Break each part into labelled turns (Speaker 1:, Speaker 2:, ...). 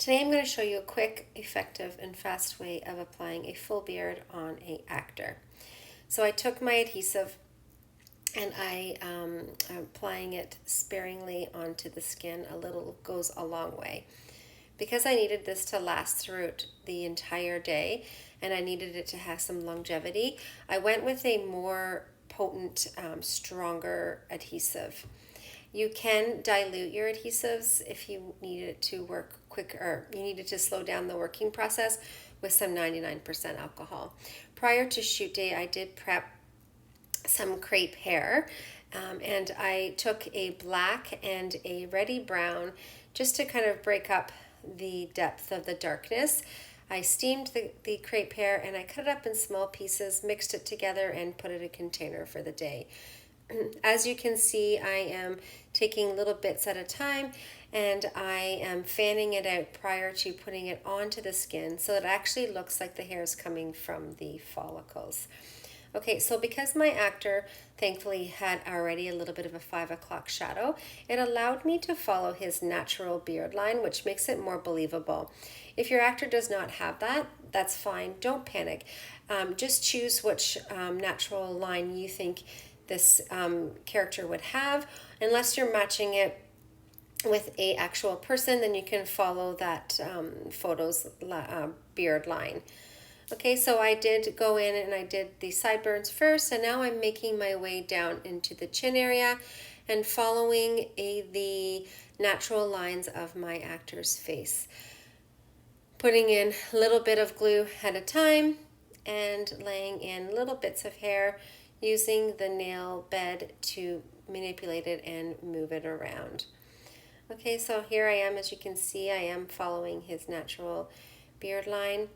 Speaker 1: Today I'm going to show you a quick, effective, and fast way of applying a full beard on an actor. So I took my adhesive and I'm applying it sparingly onto the skin. A little goes a long way. Because I needed this to last throughout the entire day and I needed it to have some longevity, I went with a more potent, stronger adhesive. You can dilute your adhesives if you need it to work quicker, or you needed to slow down the working process with some 99% alcohol. Prior to shoot day, I did prep some crepe hair, and I took a black and a reddy brown just to kind of break up the depth of the darkness. I steamed the crepe hair and I cut it up in small pieces, mixed it together, and put it in a container for the day. As you can see, I am taking little bits at a time and I am fanning it out prior to putting it onto the skin so it actually looks like the hair is coming from the follicles. Okay, so because my actor thankfully had already a little bit of a 5 o'clock shadow, it allowed me to follow his natural beard line, which makes it more believable. If your actor does not have that, that's fine. Don't panic. Just choose which natural line you think this character would have. Unless you're matching it with a actual person, then you can follow that photo's beard line. Okay, so I did go in and I did the sideburns first, and now I'm making my way down into the chin area and following the natural lines of my actor's face. Putting in a little bit of glue at a time and laying in little bits of hair, using the nail bed to manipulate it and move it around. Okay, so here I am. As you can see, I am following his natural beard line.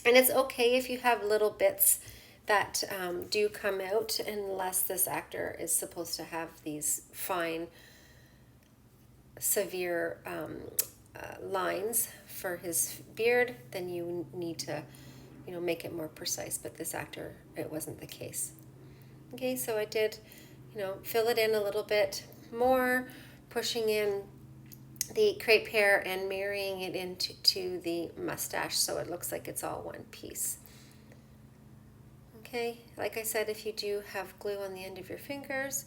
Speaker 1: And it's okay if you have little bits that do come out, unless this actor is supposed to have these fine, severe lines for his beard. Then you need to, make it more precise. But this actor, it wasn't the case. Okay, so I did, fill it in a little bit more, pushing in the crepe hair and marrying it into the mustache so it looks like it's all one piece. Okay, like I said, if you do have glue on the end of your fingers,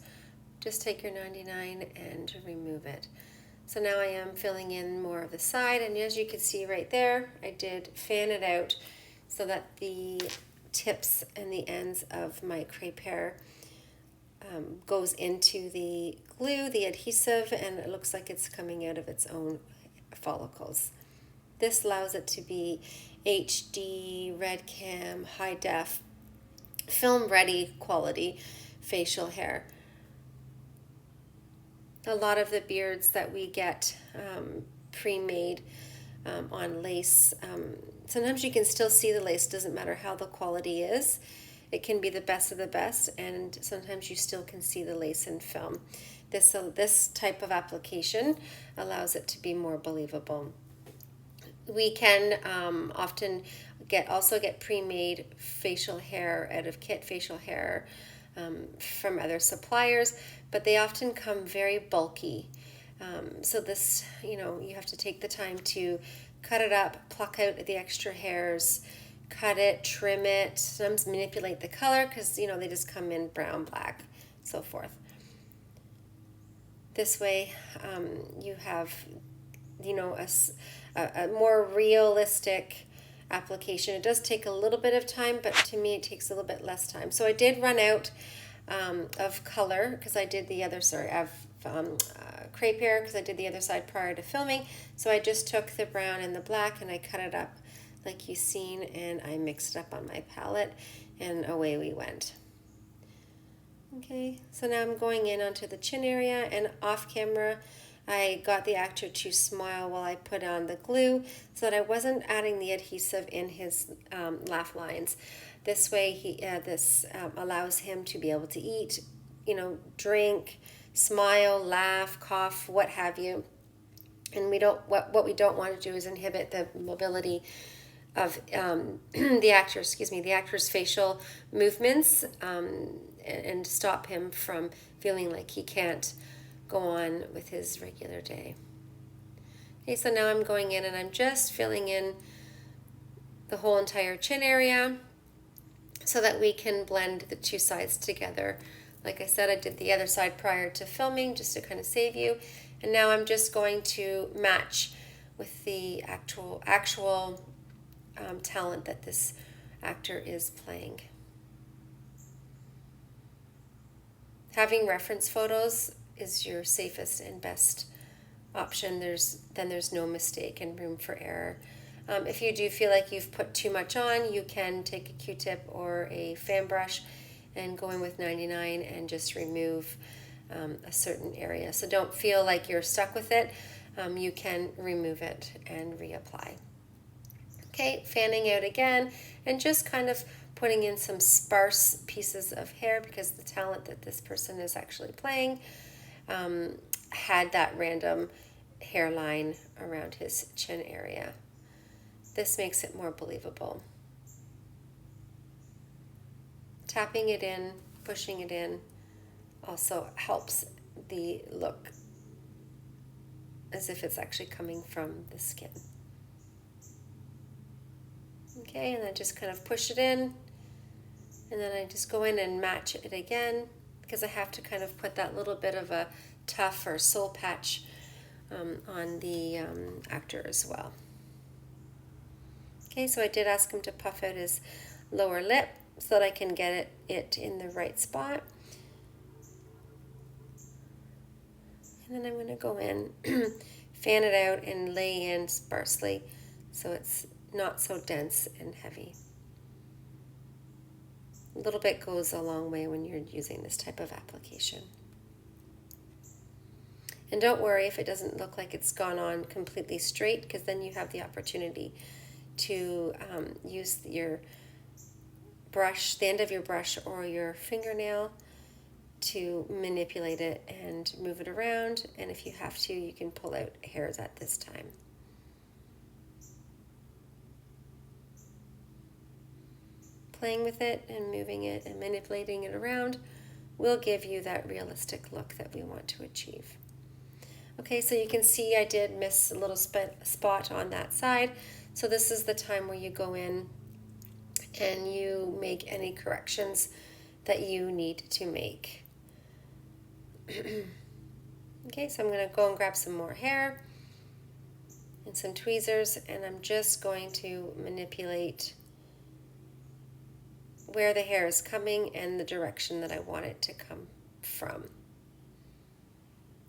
Speaker 1: just take your 99 and remove it. So now I am filling in more of the side, and as you can see right there, I did fan it out so that the tips and the ends of my crepe hair goes into the glue, the adhesive, and it looks like it's coming out of its own follicles. This allows it to be HD, red cam, high def, film ready quality facial hair. A lot of the beards that we get pre-made on lace, sometimes you can still see the lace, doesn't matter how the quality is. It can be the best of the best, and sometimes you still can see the lace in film. This type of application allows it to be more believable. We can often get pre-made facial hair out of kit facial hair from other suppliers, but they often come very bulky. So this, you have to take the time to cut it up, pluck out the extra hairs, cut it, trim it, sometimes manipulate the color because, they just come in brown, black, so forth. This way you have, a more realistic application. It does take a little bit of time, but to me it takes a little bit less time. So I did run out of color because I did the other, crepe hair because I did the other side prior to filming. So I just took the brown and the black and I cut it up like you've seen, and I mixed it up on my palette, and away we went. Okay, so now I'm going in onto the chin area, and off camera I got the actor to smile while I put on the glue so that I wasn't adding the adhesive in his laugh lines. This way this allows him to be able to eat, drink, smile, laugh, cough, what have you. And what we don't want to do is inhibit the mobility of the actor's facial movements, and stop him from feeling like he can't go on with his regular day. Okay, so now I'm going in and I'm just filling in the whole entire chin area so that we can blend the two sides together. Like I said, I did the other side prior to filming just to kind of save you. And now I'm just going to match with the actual talent that this actor is playing. Having reference photos is your safest and best option. Then there's no mistake and room for error. If you do feel like you've put too much on, you can take a Q-tip or a fan brush and go in with 99 and just remove a certain area. So don't feel like you're stuck with it. You can remove it and reapply. Okay, fanning out again and just kind of putting in some sparse pieces of hair because the talent that this person is actually playing had that random hairline around his chin area. This makes it more believable. Tapping it in, pushing it in also helps the look as if it's actually coming from the skin. Okay, and then just kind of push it in, and then I just go in and match it again because I have to kind of put that little bit of a tuft or soul patch on the actor as well. Okay, so I did ask him to puff out his lower lip so that I can get it in the right spot. And then I'm going to go in, fan it out, and lay in sparsely so it's not so dense and heavy. A little bit goes a long way when you're using this type of application. And don't worry if it doesn't look like it's gone on completely straight, because then you have the opportunity to use your brush, the end of your brush or your fingernail to manipulate it and move it around. And if you have to, you can pull out hairs at this time. Playing with it and moving it and manipulating it around will give you that realistic look that we want to achieve. Okay, so you can see I did miss a little spot on that side. So this is the time where you go in and you make any corrections that you need to make. Okay, so I'm going to go and grab some more hair and some tweezers, and I'm just going to manipulate where the hair is coming and the direction that I want it to come from.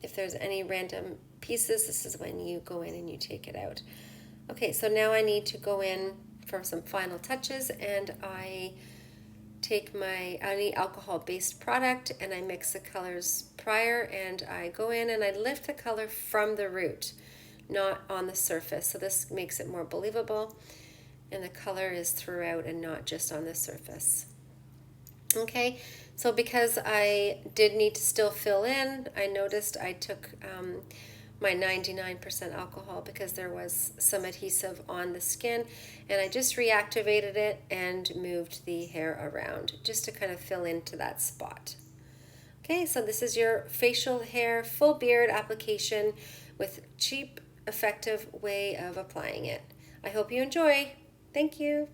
Speaker 1: If there's any random pieces, this is when you go in and you take it out. Okay, so now I need to go in for some final touches, and I take any alcohol-based product and I mix the colors prior, and I go in and I lift the color from the root, not on the surface. So this makes it more believable, and the color is throughout and not just on the surface. Okay, so because I did need to still fill in, I noticed I took my 99% alcohol because there was some adhesive on the skin, and I just reactivated it and moved the hair around just to kind of fill into that spot. Okay, so this is your facial hair full beard application with cheap, effective way of applying it. I hope you enjoy. Thank you.